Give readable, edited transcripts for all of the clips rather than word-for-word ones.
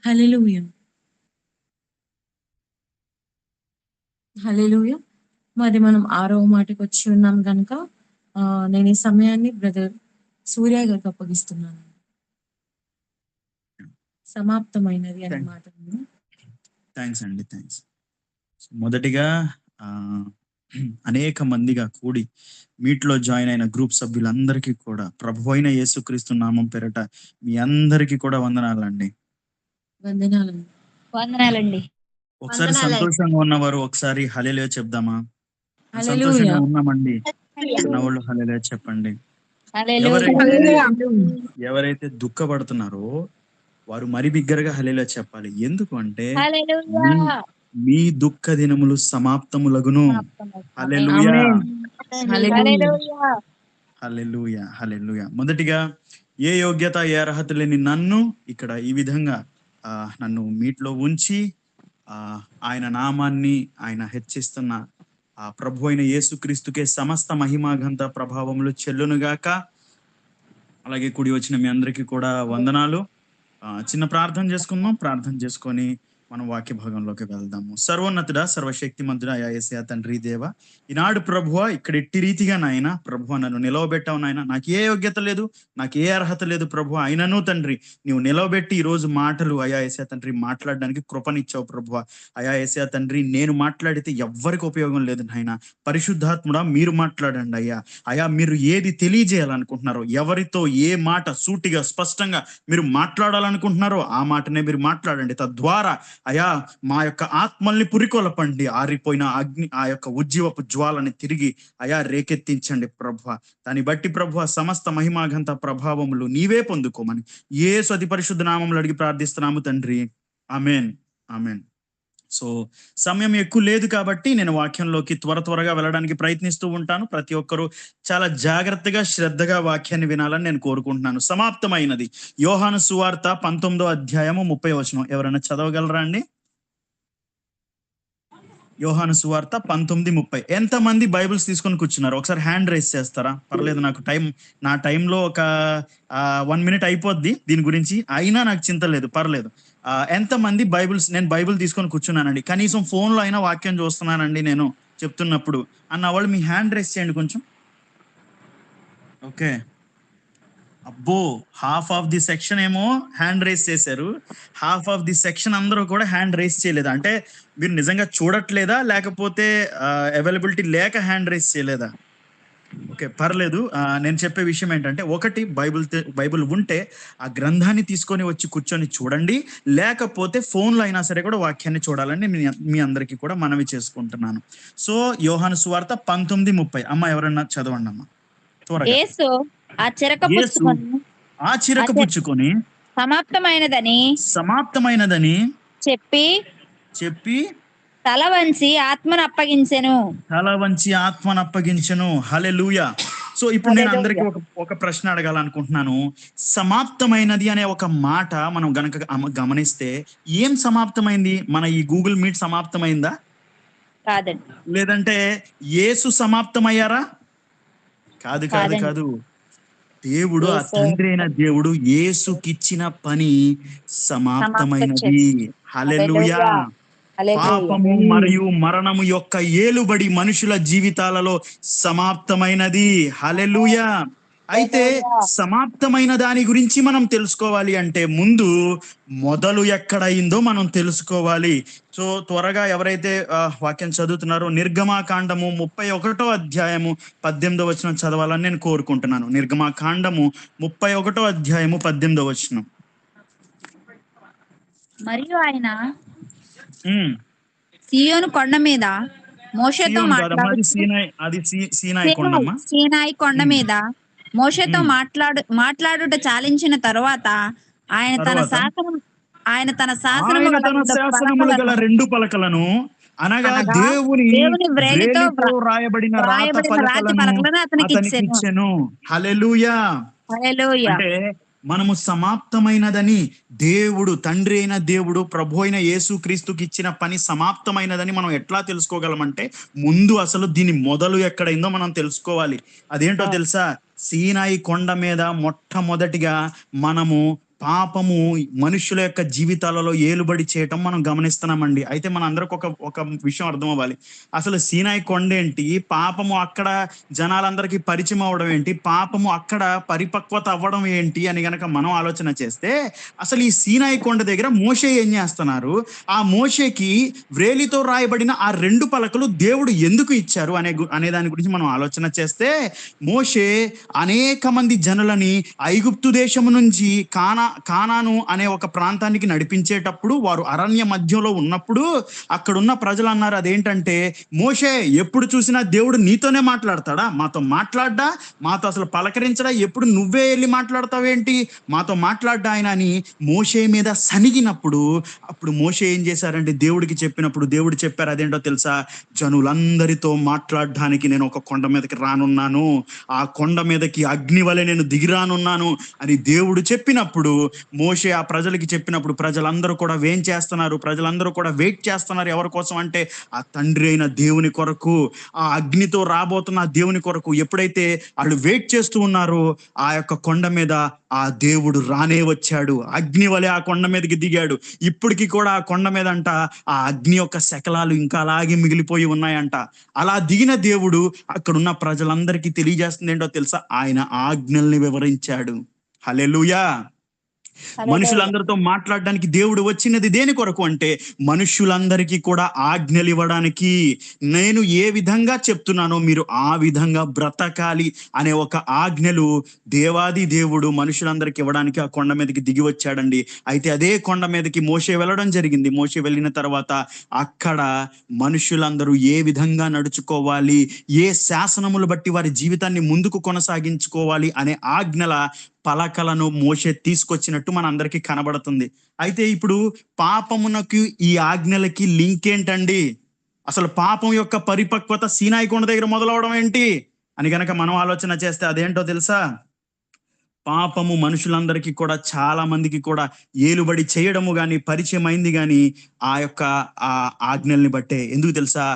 హల్లెలూయా! హల్లెలూయా! మరి మనం 6వ మాటకొచ్చి ఉన్నాం గనక నేను ఈ సమయాన్ని బ్రదర్ సూర్య గారికి అప్పగిస్తున్నాను. సమాప్తమైనది అనే థాంక్ మాట ఉంది. థాంక్స్ అండి. థాంక్స్. మొదటిగా ఆహ్, అనేక మందిగా కూడి మీట్‌లో జాయిన్ అయిన గ్రూప్ సభ్యులందరికీ కూడా ప్రభువైన యేసుక్రీస్తు నామం పేరట మీ అందరికీ కూడా వందనాలండి. వందనాలండి. వందనాలండి. ఒకసారి సంతోషంగా ఉన్నవారు ఒకసారి హల్లెలూయా చెప్దామా? మేము హల్లెలూయా! సంతోషంగా ఉన్నామండి అన్నవాళ్ళు హల్లెలూయా చెప్పండి. హల్లెలూయా. ఎవరైతే దుఃఖపడుతున్నారో వారు మరి బిగ్గరగా హల్లెలూయా చెప్పాలి. ఎందుకు అంటే హల్లెలూయా. మీ మీ దుఃఖ దినములు సమాప్తములగును. హల్లెలూయా! ఆమేన్. హల్లెలూయా! హల్లెలూయా. హల్లెలూయా! హల్లెలూయా! మొదటిగా ఏ యోగ్యత, ఏ అర్హత లేని నన్ను ఇక్కడ ఈ విధంగా నన్ను మీట్‌లో ఉంచి ఆహ్, ఆయన నామాన్ని ఆయన హెచ్చిస్తున్న ప్రభువైన యేసుక్రీస్తుకే సమస్త మహిమ, ఘనత, ప్రభావములు చెల్లునుగాక. అలాగే కూడి వచ్చిన మీ అందరికీ కూడా వందనాలు. చిన్న ప్రార్థన చేసుకుందాం. ప్రార్థన చేసుకొని మనం వాక్య భాగంలోకి వెళ్దాము. సర్వోన్నతుడా, సర్వశక్తిమంతుడా యేసయ్య తండ్రి దేవ, ఈనాడు ప్రభువా ఇక్కడ ఎట్టి రీతిగా నాయన ప్రభువా నన్ను నిలవబెట్టావు నాయన. నాకు ఏ యోగ్యత లేదు, నాకు ఏ అర్హత లేదు ప్రభువా. అయినను తండ్రి నీవు నిలవబెట్టి ఈ రోజు మాటలు యేసయ్య తండ్రి మాట్లాడడానికి కృపనిచ్చావు ప్రభువా. యేసయ్య తండ్రి నేను మాట్లాడితే ఎవ్వరికి ఉపయోగం లేదు నాయన. పరిశుద్ధాత్ముడా మీరు మాట్లాడండి అయ్యా. మీరు ఏది తెలియజేయాలనుకుంటున్నారో, ఎవరితో ఏ మాట సూటిగా స్పష్టంగా మీరు మాట్లాడాలనుకుంటున్నారో ఆ మాటనే మీరు మాట్లాడండి. తద్వారా అయా మా యొక్క ఆత్మల్ని పురికొల్పండి. ఆరిపోయిన అగ్ని ఆ యొక్క ఉజ్జీవపు జ్వాలని తిరిగి రేకెత్తించండి ప్రభువా. దాన్ని బట్టి ప్రభువా సమస్త మహిమాఘంత ప్రభావములు నీవే పొందుకోమని యేసు అతి పరిశుద్ధ నామములో అడిగి ప్రార్థిస్తున్నాము తండ్రి. ఆమేన్. ఆమేన్. సో సమయం ఎక్కువ లేదు కాబట్టి నేను వాక్యంలోకి త్వరగా వెళ్ళడానికి ప్రయత్నిస్తూ ఉంటాను. ప్రతి ఒక్కరూ చాలా జాగ్రత్తగా శ్రద్ధగా వాక్యాన్ని వినాలని నేను కోరుకుంటున్నాను. సమాప్తమైనది యోహాను సువార్త 19వ అధ్యాయము 30వ వచనం. ఎవరైనా చదవగలరా అండి? యోహాను సువార్త 19:30. ఎంతమంది బైబిల్స్ తీసుకొని కూర్చున్నారు? ఒకసారి హ్యాండ్ రైజ్ చేస్తారా? పర్లేదు, నాకు నా టైంలో ఒక 1 మినిట్ అయిపోద్ది దీని గురించి. అయినా నాకు చింత లేదు, పర్లేదు. ఎంతమంది నేను బైబిల్ తీసుకొని కూర్చున్నానండి, కనీసం ఫోన్లో అయినా వాక్యం చూస్తున్నానండి నేను చెప్తున్నప్పుడు అన్న వాళ్ళు మీ హ్యాండ్ రైజ్ చేయండి కొంచెం. ఓకే, అబ్బో, హాఫ్ ఆఫ్ ది సెక్షన్ ఏమో హ్యాండ్ రైజ్ చేశారు, హాఫ్ ఆఫ్ ది సెక్షన్ అందరూ కూడా హ్యాండ్ రైజ్ చేయలేదు. అంటే మీరు నిజంగా చూడట్లేదా, లేకపోతే అవైలబిలిటీ లేక హ్యాండ్ రైజ్ చేయలేదా? ఓకే, పర్లేదు. నేను చెప్పే విషయం ఏంటంటే, ఒకటి బైబిల్ ఉంటే ఆ గ్రంథాన్ని తీసుకొని వచ్చి కూర్చొని చూడండి, లేకపోతే ఫోన్లో అయినా సరే కూడా వాక్యాన్ని చూడాలని మీ అందరికీ కూడా మనవి చేసుకుంటున్నాను. సో యోహాను సువార్త 19:30. అమ్మ ఎవరన్నా చదవండి అమ్మ త్వరగా. యేసు ఆ చిరక పుచ్చుకొని సమాప్తమైనదని చెప్పి తల వంచి ఆత్మను అప్పగించెను. హల్లెలూయా. సో ఇప్పుడు నేను అందరికీ ఒక ప్రశ్న అడగాలనుకుంటున్నాను. సమాప్తమైనది అనే ఒక మాట మనం గనక గమనిస్తే ఏం సమాప్తమైంది? మన ఈ గూగుల్ మీట్ సమాప్తమైందా? కాదండి. లేదంటే యేసు సమాప్తమయ్యారా? కాదు. దేవుడు, ఆ తండ్రి అయిన దేవుడు యేసుకిచ్చిన పని సమాప్తమైనది. హల్లెలూయా. పాపము మరియు మరణము యొక్క ఏలుబడి మనుషుల జీవితాలలో సమాప్తమైనది. హల్లెలూయా. అయితే సమాప్తమైన దాని గురించి మనం తెలుసుకోవాలి అంటే ముందు మొదలు ఎక్కడైందో మనం తెలుసుకోవాలి. సో త్వరగా ఎవరైతే వాక్యం చదువుతున్నారో నిర్గమాకాండము 31వ అధ్యాయము 18వ వచనం చదవాలని నేను కోరుకుంటున్నాను. నిర్గమాకాండము 31వ అధ్యాయము 18వ వచనం. మరియు ఆయన సీయోను కొండ మీద మోషేతో సీనాయి కొండ మీద మోషేతో మాట్లాడుట చాలించిన తరువాత ఆయన తన శాసనములు గల 2 పలకలను అనగా దేవుని వ్రేలితో రాయబడిన రాతి పలకలను అతనికి ఇచ్చెను. హల్లెలూయా. అంటే మనము సమాప్తమైనదని దేవుడు, తండ్రి అయిన దేవుడు, ప్రభు అయిన యేసుక్రీస్తుకి ఇచ్చిన పని సమాప్తమైనదని మనం ఎట్లా తెలుసుకోగలమంటే ముందు అసలు దీని మొదలు ఎక్కడైందో మనం తెలుసుకోవాలి. అదేంటో తెలుసా? సీనాయి కొండ మీద మొట్టమొదటిగా మనము పాపము మనుషుల యొక్క జీవితాలలో ఏలుబడి చేయటం మనం గమనిస్తున్నామండి. అయితే మన అందరికి ఒక విషయం అర్థం అవ్వాలి. అసలు సీనాయి కొండ ఏంటి, పాపము అక్కడ జనాలందరికీ పరిచయం అవ్వడం ఏంటి, పాపము అక్కడ పరిపక్వత అవ్వడం ఏంటి అని గనక మనం ఆలోచన చేస్తే, అసలు ఈ సీనాయి కొండ దగ్గర మోషే ఏం చేస్తున్నారు, ఆ మోషేకి వ్రేలితో రాయబడిన ఆ 2 పలకలు దేవుడు ఎందుకు ఇచ్చారు అనే దాని గురించి మనం ఆలోచన చేస్తే, మోషే అనేక మంది జనులని ఐగుప్తు దేశము నుంచి కానాను అనే ఒక ప్రాంతానికి నడిపించేటప్పుడు, వారు అరణ్య మధ్యలో ఉన్నప్పుడు అక్కడున్న ప్రజలు అన్నారు అదేంటంటే, మోషే ఎప్పుడు చూసినా దేవుడు నీతోనే మాట్లాడతాడా, మాతో మాట్లాడ్డా, మాతో అసలు పలకరించడా, ఎప్పుడు నువ్వే వెళ్ళి మాట్లాడతావేంటి, మాతో మాట్లాడ్డా ఆయన అని మోషే మీద సనిగినప్పుడు, అప్పుడు మోషే ఏం చేశారంటే దేవుడికి చెప్పినప్పుడు దేవుడు చెప్పారు అదేంటో తెలుసా, జనులందరితో మాట్లాడడానికి నేను ఒక కొండ మీదకి రానున్నాను, ఆ కొండ మీదకి అగ్ని వలె నేను దిగిరానున్నాను అని దేవుడు చెప్పినప్పుడు, మోషే ఆ ప్రజలకి చెప్పినప్పుడు ప్రజలందరూ కూడా ఏం చేస్తున్నారు, ప్రజలందరూ కూడా వెయిట్ చేస్తున్నారు ఎవరి కోసం అంటే ఆ తండ్రి అయిన దేవుని కొరకు, ఆ అగ్నితో రాబోతున్న ఆ దేవుని కొరకు. ఎప్పుడైతే వాళ్ళు వెయిట్ చేస్తూ ఉన్నారో ఆ యొక్క కొండ మీద ఆ దేవుడు రానే వచ్చాడు, అగ్ని వలె ఆ కొండ మీదకి దిగాడు. ఇప్పటికి కూడా ఆ కొండ మీద అంట ఆ అగ్ని యొక్క శకలాలు ఇంకా అలాగే మిగిలిపోయి ఉన్నాయంట. అలా దిగిన దేవుడు అక్కడున్న ప్రజలందరికీ తెలియజేస్తుంది ఏంటో తెలుసా, ఆయన ఆజ్ఞల్ని వివరించాడు. హల్లెలూయా. మనుషులందరితో మాట్లాడడానికి దేవుడు వచ్చినది దేని కొరకు అంటే, మనుషులందరికీ కూడా ఆజ్ఞలు ఇవ్వడానికి. నేను ఏ విధంగా చెప్తున్నానో మీరు ఆ విధంగా బ్రతకాలి అనే ఒక ఆజ్ఞలు దేవాది దేవుడు మనుషులందరికీ ఇవ్వడానికి ఆ కొండ మీదకి దిగి వచ్చాడండి. అయితే అదే కొండ మీదకి మోషే వెళ్ళడం జరిగింది. మోషే వెళ్ళిన తర్వాత అక్కడ మనుషులందరూ ఏ విధంగా నడుచుకోవాలి, ఏ శాసనములు బట్టి వారి జీవితాన్ని ముందుకు కొనసాగించుకోవాలి అనే ఆజ్ఞల పలకలను మోషే తీసుకొచ్చినట్టు మన అందరికీ కనబడుతుంది. అయితే ఇప్పుడు పాపమునకు ఈ ఆజ్ఞలకి లింక్ ఏంటండి, అసలు పాపం యొక్క పరిపక్వత సీనాయి కొండ దగ్గర మొదలవడం ఏంటి అని గనక మనం ఆలోచన చేస్తే అదేంటో తెలుసా, పాపము మనుషులందరికీ కూడా చాలా మందికి కూడా ఏలుబడి చేయడము గాని పరిచయం అయింది గాని ఆ యొక్క ఆ ఆజ్ఞల్ని బట్టే. ఎందుకు తెలుసా,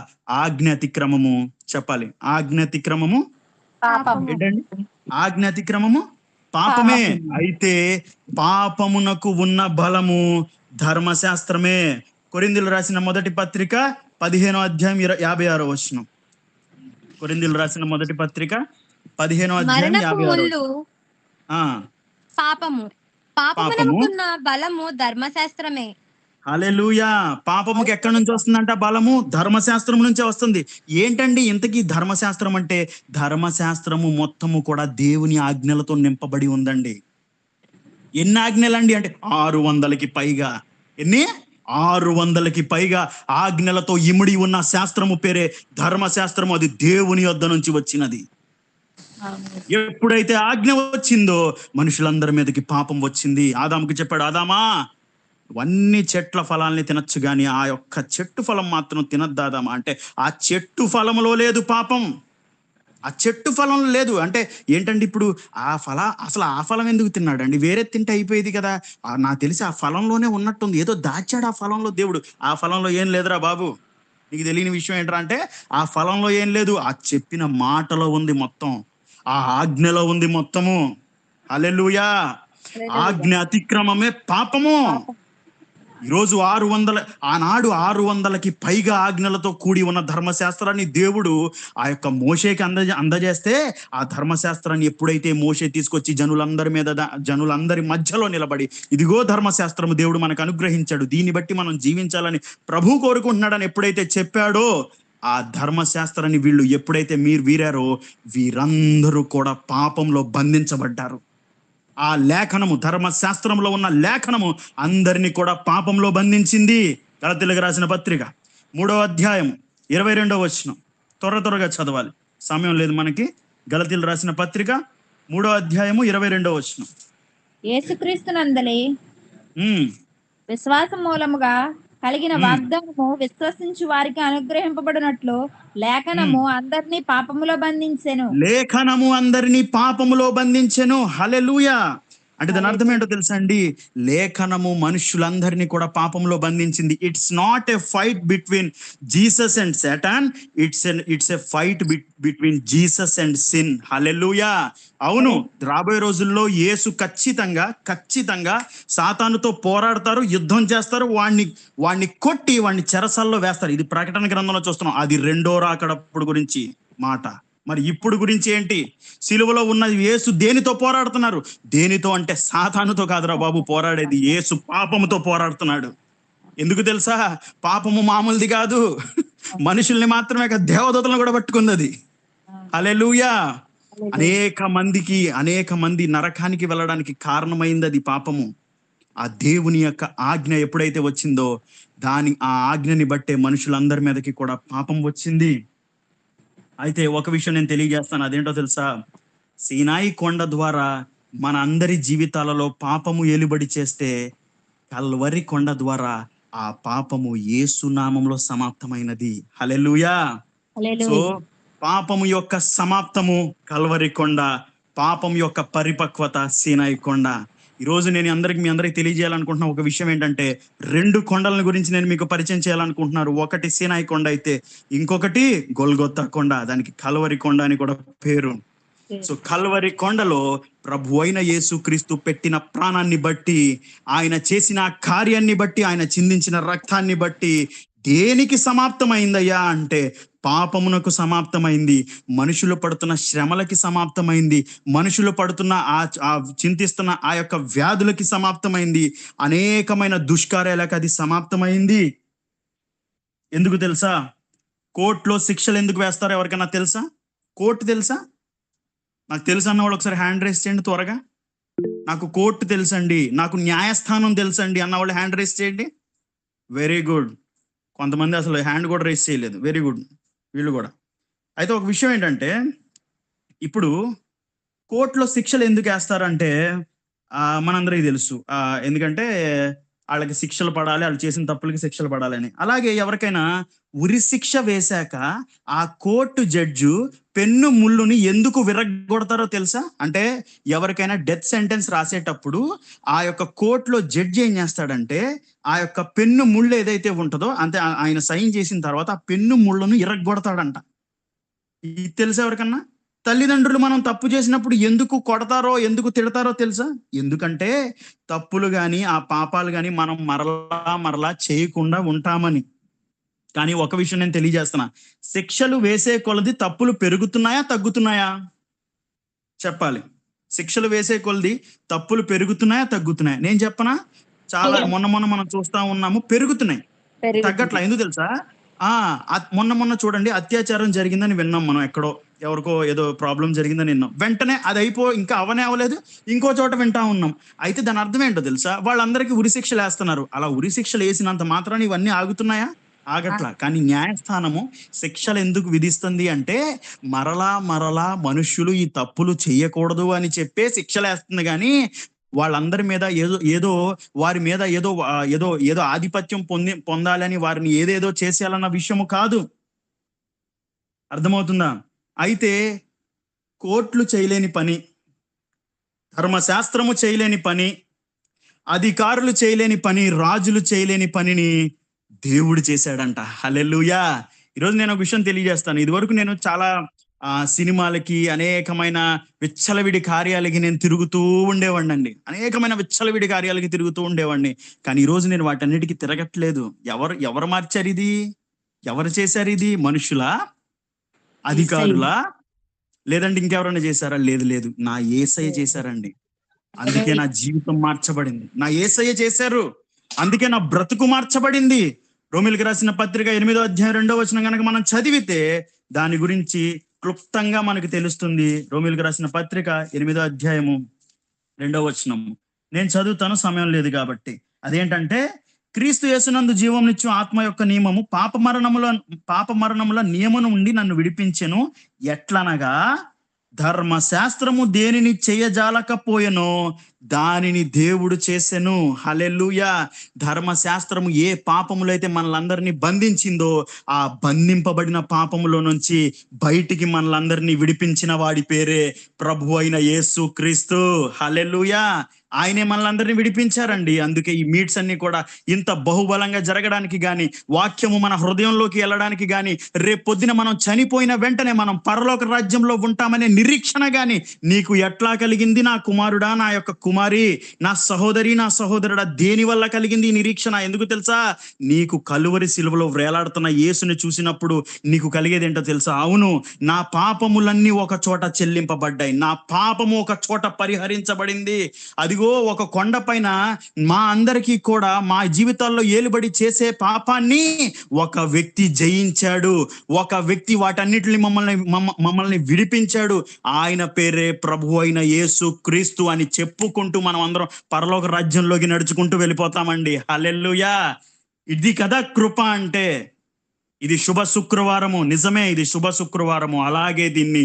ఆజ్ఞ అతిక్రమము చెప్పాలి, ఆజ్ఞ అతిక్రమము ఏంటండి, ఆజ్ఞ అతిక్రమము పాపమే. అయితే పాపమునకు ఉన్న బలము ధర్మశాస్త్రమే. కొరింథీయులు రాసిన మొదటి పత్రిక 15వ అధ్యాయం 56వ వచనం. కొరింథీయులు రాసిన మొదటి పత్రిక 15వ అధ్యాయం 56వ. పాపము పాపమునకున్న బలము ధర్మశాస్త్రమే. హల్లెలూయా. పాపముకి ఎక్కడి నుంచి వస్తుందంట బలము, ధర్మశాస్త్రం నుంచే వస్తుంది. ఏంటండి ఇంతకీ ధర్మశాస్త్రం అంటే, ధర్మశాస్త్రము మొత్తము కూడా దేవుని ఆజ్ఞలతో నింపబడి ఉందండి. ఎన్ని ఆజ్ఞలండి అంటే 600కి పైగా. ఎన్ని? 600కి పైగా ఆజ్ఞలతో ఇమిడి ఉన్న శాస్త్రము పేరే ధర్మశాస్త్రము. అది దేవుని యొద్ద నుంచి వచ్చినది. ఎప్పుడైతే ఆజ్ఞ వచ్చిందో మనుషులందరి మీదకి పాపం వచ్చింది. ఆదాముకి చెప్పాడు, ఆదామా అన్ని చెట్ల ఫలాల్ని తినొచ్చు కానీ ఆ యొక్క చెట్టు ఫలం మాత్రం తినద్దాదామా అంటే, ఆ చెట్టు ఫలంలో లేదు పాపం, ఆ చెట్టు ఫలంలో లేదు. అంటే ఏంటంటే ఇప్పుడు అసలు ఆ ఫలం ఎందుకు తిన్నాడండి, వేరే తింటే అయిపోయేది కదా. నాకు తెలిసి ఆ ఫలంలోనే ఉన్నట్టుంది, ఏదో దాచాడు ఆ ఫలంలో దేవుడు. ఆ ఫలంలో ఏం లేదురా బాబు, నీకు తెలియని విషయం ఏంట్రా అంటే ఆ ఫలంలో ఏం లేదు, ఆ చెప్పిన మాటలో ఉంది మొత్తం, ఆ ఆజ్ఞలో ఉంది మొత్తము. హల్లెలూయా. ఆజ్ఞ అతిక్రమమే పాపము. ఈరోజు ఆనాడు 600కి పైగా ఆజ్ఞలతో కూడి ఉన్న ధర్మశాస్త్రాన్ని దేవుడు ఆ యొక్క మోషేకి అందజేస్తే, ఆ ధర్మశాస్త్రాన్ని ఎప్పుడైతే మోషే తీసుకొచ్చి జనులందరి మధ్యలో నిలబడి, ఇదిగో ధర్మశాస్త్రము దేవుడు మనకు అనుగ్రహించాడు, దీన్ని బట్టి మనం జీవించాలని ప్రభు కోరుకుంటున్నాడని ఎప్పుడైతే చెప్పాడో, ఆ ధర్మశాస్త్రాన్ని వీళ్ళు ఎప్పుడైతే వీరారో వీరందరూ కూడా పాపంలో బంధించబడ్డారు. ఆ లేఖనము, ధర్మశాస్త్రంలో ఉన్న లేఖనము అందరినీ కూడా పాపంలో బంధించింది. గలతీయులకు రాసిన పత్రిక 3వ అధ్యాయం 22వ వచనం. త్వరగా చదవాలి, సమయం లేదు మనకి. గలతీయులకు రాసిన పత్రిక 3వ అధ్యాయము 22వ వచనం. యేసుక్రీస్తునందలి విశ్వాసం మూలముగా కలిగిన వాగ్దానము విశ్వసించు వారికి అనుగ్రహింపబడినట్లు లేఖనము అందరినీ పాపములో బంధించెను. లేఖనము అందరినీ పాపములో బంధించెను. హల్లెలూయా. అంటే దాని అర్థం ఏంటో తెలుసా అండి? లేఖనము మనుషులందరినీ కూడా పాపంలో బంధించింది. It's not a fight between Jesus and Satan, it's a fight between Jesus and sin. Hallelujah. అవును, రాబోయే రోజుల్లో యేసు ఖచ్చితంగా సాతానుతో పోరాడతారు, యుద్ధం చేస్తారు, వాడిని కొట్టి వాడిని చెరసాల్లో వేస్తారు. ఇది ప్రకటన గ్రంథంలో చూస్తున్నాం. అది రెండో రాకడప్పుడు గురించి మాట. మరి ఇప్పుడు గురించి ఏంటి? సిలువలో ఉన్న యేసు దేనితో పోరాడుతున్నారు? దేనితో అంటే సాతానుతో కాదురా బాబు పోరాడేది, యేసు పాపముతో పోరాడుతున్నాడు. ఎందుకు తెలుసా? పాపము మామూలుది కాదు, మనుషుల్ని మాత్రమే కాదు, దేవదూతలను కూడా పట్టుకుంది అది. హల్లెలూయా. అనేక మంది నరకానికి వెళ్ళడానికి కారణమైంది అది పాపము. ఆ దేవుని యొక్క ఆజ్ఞ ఎప్పుడైతే వచ్చిందో ఆ ఆజ్ఞని బట్టే మనుషులందరి మీదకి కూడా పాపం వచ్చింది. అయితే ఒక విషయం నేను తెలియజేస్తాను, అదేంటో తెలుసా? సీనాయి కొండ ద్వారా మన అందరి జీవితాలలో పాపము ఏలుబడి చేస్తే, కల్వరి కొండ ద్వారా ఆ పాపము యేసు నామములో సమాప్తమైనది. హల్లెలూయా. సో పాపము యొక్క సమాప్తము కల్వరి కొండ, పాపం యొక్క పరిపక్వత సీనాయి కొండ. ఈరోజు నేను మీ అందరికి తెలియజేయాలనుకుంటున్న ఒక విషయం ఏంటంటే, 2 కొండల గురించి నేను మీకు పరిచయం చేయాలనుకుంటున్నాను. ఒకటి సీనాయి కొండ అయితే ఇంకొకటి గొల్గొతా కొండ, దానికి కల్వరి కొండ అని కూడా పేరు. సో కల్వరి కొండలో ప్రభు అయిన యేసుక్రీస్తు పెట్టిన ప్రాణాన్ని బట్టి, ఆయన చేసిన కార్యాన్ని బట్టి, ఆయన చిందించిన రక్తాన్ని బట్టి దేనికి సమాప్తమైందయ్యా అంటే పాపమునకు సమాప్తమైంది, మనుషులు పడుతున్న శ్రమలకి సమాప్తమైంది, మనుషులు పడుతున్న చింతిస్తున్న ఆ యొక్క వ్యాధులకి సమాప్తమైంది, అనేకమైన దుష్కార్యాలకు అది సమాప్తమైంది. ఎందుకు తెలుసా? కోర్టులో శిక్షలు ఎందుకు వేస్తారో ఎవరికైనా తెలుసా? కోర్టు తెలుసా? నాకు తెలుసు అన్న వాళ్ళు ఒకసారి హ్యాండ్ రైస్ చేయండి త్వరగా. నాకు కోర్టు తెలుసండి, నాకు న్యాయస్థానం తెలుసండి అన్న వాళ్ళు హ్యాండ్ రైస్ చేయండి. Very good. కొంతమంది అసలు హ్యాండ్ కూడా రైస్ చేయలేదు. వెరీ గుడ్, వీళ్ళు కూడా. అయితే ఒక విషయం ఏంటంటే, ఇప్పుడు కోర్టులో శిక్షలు ఎందుకు వేస్తారంటే మనందరికీ తెలుసు, ఎందుకంటే వాళ్ళకి శిక్షలు పడాలి, వాళ్ళు చేసిన తప్పులకి శిక్షలు పడాలని. అలాగే ఎవరికైనా ఉరి శిక్ష వేశాక ఆ కోర్టు జడ్జు పెన్ను ముళ్ళుని ఎందుకు విరగొడతారో తెలుసా? అంటే ఎవరికైనా డెత్ సెంటెన్స్ రాసేటప్పుడు ఆ యొక్క కోర్టులో జడ్జి ఏం చేస్తాడంటే, ఆ యొక్క పెన్ను ముళ్ళు ఏదైతే ఉంటుందో, అంటే ఆయన సైన్ చేసిన తర్వాత ఆ పెన్ను ముళ్ళను ఇరగొడతాడంట. ఇది తెలుసా ఎవరికన్నా? తల్లిదండ్రులు మనం తప్పు చేసినప్పుడు ఎందుకు కొడతారో, ఎందుకు తిడతారో తెలుసా? ఎందుకంటే తప్పులు గాని ఆ పాపాలు గాని మనం మరలా చేయకుండా ఉంటామని. కానీ ఒక విషయం నేను తెలియజేస్తున్నా, శిక్షలు వేసే కొలది తప్పులు పెరుగుతున్నాయా తగ్గుతున్నాయా? చెప్పాలి. శిక్షలు వేసే కొలది తప్పులు పెరుగుతున్నాయా తగ్గుతున్నాయా? నేను చెప్పనా? చాలా మొన్న మనం చూస్తా ఉన్నాము, పెరుగుతున్నాయి, తగ్గట్లా. ఎందుకు తెలుసా? మొన్న చూడండి, అత్యాచారం జరిగిందని విన్నాం మనం, ఎక్కడో ఎవరికో ఏదో ప్రాబ్లం జరిగిందని విన్నాం. వెంటనే అది ఇంకా అవలేదు, ఇంకో చోట వింటా ఉన్నాం. అయితే దాని అర్థం ఏంటో తెలుసా? వాళ్ళందరికీ ఉరిశిక్షలు వేస్తున్నారు. అలా ఉరిశిక్షలు వేసినంత మాత్రాన్ని ఇవన్నీ ఆగుతున్నాయా? ఆగట్లా. కానీ న్యాయస్థానము శిక్షలు ఎందుకు విధిస్తుంది అంటే, మరలా మనుష్యులు ఈ తప్పులు చెయ్యకూడదు అని చెప్పే శిక్షలు వేస్తుంది. కానీ వాళ్ళందరి మీద ఏదో వారి మీద ఏదో ఆధిపత్యం పొందాలని, వారిని ఏదేదో చేసేయాలన్న విషయము కాదు. అర్థమవుతుందా? అయితే కోర్టులు చేయలేని పని, ధర్మశాస్త్రము చేయలేని పని, అధికారులు చేయలేని పని, రాజులు చేయలేని పనిని దేవుడు చేశాడంట. హల్లెలూయా. ఈరోజు నేను ఒక విషయం తెలియజేస్తాను. ఇదివరకు నేను చాలా సినిమాలకి, అనేకమైన విచ్చలవిడి కార్యాలకి నేను తిరుగుతూ ఉండేవాడిని. కానీ ఈరోజు నేను వాటన్నిటికీ తిరగట్లేదు. ఎవరు మార్చారు ఇది? ఎవరు చేశారు ఇది? మనుషులా? అధికారులా? లేదంటే ఇంకెవరైనా చేశారా? లేదు, నా యేసయ్య చేశారండి. అందుకే నా జీవితం మార్చబడింది. నా యేసయ్య చేశారు, అందుకే నా బ్రతుకు మార్చబడింది. రోమీయులకు రాసిన పత్రిక 8వ అధ్యాయం 2వ వచనం కనుక మనం చదివితే దాని గురించి క్లుప్తంగా మనకు తెలుస్తుంది. రోమీయులకు రాసిన పత్రిక 8వ అధ్యాయము 2వ వచనం నేను చదువుతాను, సమయం లేదు కాబట్టి. అదేంటంటే, క్రీస్తు యేసునందు జీవమునిచ్చు ఆత్మ యొక్క నియమము పాప మరణముల నియమము నుండి నన్ను విడిపించెను. ఎట్లనగా ధర్మశాస్త్రము దేనిని చేయజాలకపోయెనో దానిని దేవుడు చేసెను. హల్లెలూయా. ధర్మశాస్త్రము ఏ పాపములైతే మనలందరినీ బంధించిందో, ఆ బంధింపబడిన పాపములో నుంచి బయటికి మనలందరినీ విడిపించిన వాడి పేరే ప్రభు అయిన యేసుక్రీస్తు. హల్లెలూయా. ఆయనే మనల్ని విడిపించారండి. అందుకే ఈ మీట్స్ అన్ని కూడా ఇంత బహుబలంగా జరగడానికి గాని, వాక్యము మన హృదయంలోకి వెళ్ళడానికి గాని, రేపొద్దున మనం చనిపోయిన వెంటనే మనం పరలోక రాజ్యంలో ఉంటామనే నిరీక్షణ గాని నీకు ఎట్లా కలిగింది నా కుమారుడా, నా యొక్క కుమారి, నా సహోదరి, నా సహోదరుడా? దేని వల్ల కలిగింది ఈ నిరీక్షణ? ఎందుకు తెలుసా? నీకు కలువరి సిలువలో వేలాడుతున్న యేసుని చూసినప్పుడు నీకు కలిగేది ఏంటో తెలుసా? అవును, నా పాపములన్నీ ఒక చోట చెల్లింపబడ్డాయి, నా పాపము ఒక చోట పరిహరించబడింది. అదిగో ఒక కొండ పైన మా అందరికీ కూడా మా జీవితాల్లో ఏలుబడి చేసే పాపాన్ని ఒక వ్యక్తి జయించాడు. ఒక వ్యక్తి వాటన్నిటిని మమ్మల్ని విడిపించాడు. ఆయన పేరే ప్రభు అయిన యేసు క్రీస్తు అని చెప్పుకుంటూ మనం అందరం పరలోక రాజ్యంలోకి నడుచుకుంటూ వెళ్ళిపోతామండి. హల్లెలూయా. ఇది కదా కృప అంటే. ఇది శుభ శుక్రవారము, నిజమే, ఇది శుభ శుక్రవారము. అలాగే దీన్ని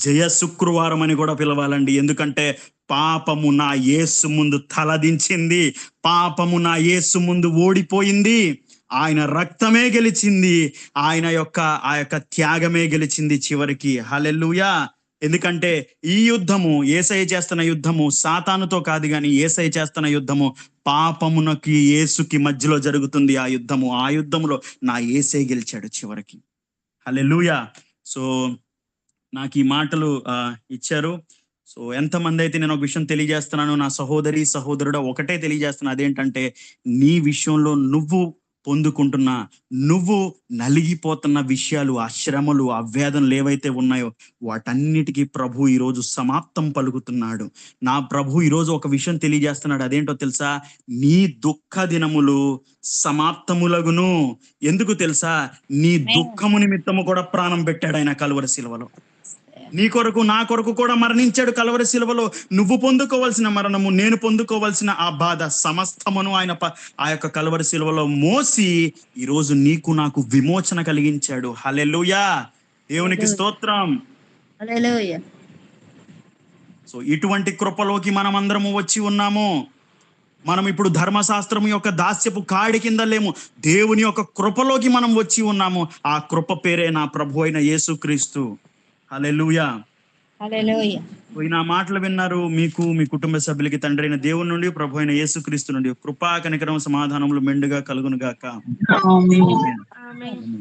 జయ శుక్రవారం అని కూడా పిలవాలండి. ఎందుకంటే పాపము నా యేసు ముందు తలదించింది, పాపము నా యేసు ముందు ఓడిపోయింది. ఆయన రక్తమే గెలిచింది, ఆయన ఆ యొక్క త్యాగమే గెలిచింది చివరికి. హల్లెలూయా. ఎందుకంటే ఈ యుద్ధము, యేసయ్య చేస్తున్న యుద్ధము సాతానుతో కాదు కానీ యేసయ్య చేస్తున్న యుద్ధము పాపమునకి యేసుకి మధ్యలో జరుగుతుంది. ఆ యుద్ధములో నా యేసే గెలిచాడు చివరికి. హల్లెలూయా. సో నాకు ఈ మాటలు ఇచ్చారు. సో ఎంతమంది అయితే నేను ఒక విషయం తెలియజేస్తున్నాను, నా సహోదరి సహోదరుడు, ఒకటే తెలియజేస్తున్నా. అదేంటంటే నీ విషయంలో నువ్వు నలిగిపోతున్న విషయాలు, ఆ శ్రమలు, ఆ వేదనలు ఏవైతే ఉన్నాయో వాటన్నిటికీ ప్రభు ఈరోజు సమాప్తం పలుకుతున్నాడు. నా ప్రభు ఈరోజు ఒక విషయం తెలియజేస్తున్నాడు. అదేంటో తెలుసా? నీ దుఃఖ దినములు సమాప్తములగును. ఎందుకు తెలుసా? నీ దుఃఖము నిమిత్తము కూడా ప్రాణం పెట్టాడు ఆయన కలువరి శిలువలో. నీ కొరకు, నా కొరకు కూడా మరణించాడు కలువరి శిలువలో. నువ్వు పొందుకోవాల్సిన మరణము, నేను పొందుకోవాల్సిన ఆ బాధ సమస్తమును ఆయన ఆ యొక్క కలువరి శిలువలో మోసి ఈరోజు నీకు నాకు విమోచన కలిగించాడు. హల్లెలూయా. దేవునికి స్తోత్రం. హల్లెలూయా. సో ఇటువంటి కృపలోకి మనం అందరము వచ్చి ఉన్నాము. మనం ఇప్పుడు ధర్మశాస్త్రం యొక్క దాస్యపు కాడి కింద లేము, దేవుని యొక్క కృపలోకి మనం వచ్చి ఉన్నాము. ఆ కృప పేరే నా ప్రభు అయిన యేసుక్రీస్తు. హల్లెలూయా. హల్లెలూయా. నా మాటలు విన్నారు. మీకు, మీ కుటుంబ సభ్యులకి తండ్రి అయిన దేవుని నుండి, ప్రభు అయిన యేసుక్రీస్తు నుండి కృపా కనికరం సమాధానములు మెండుగా కలుగును గాక. ఆమేన్.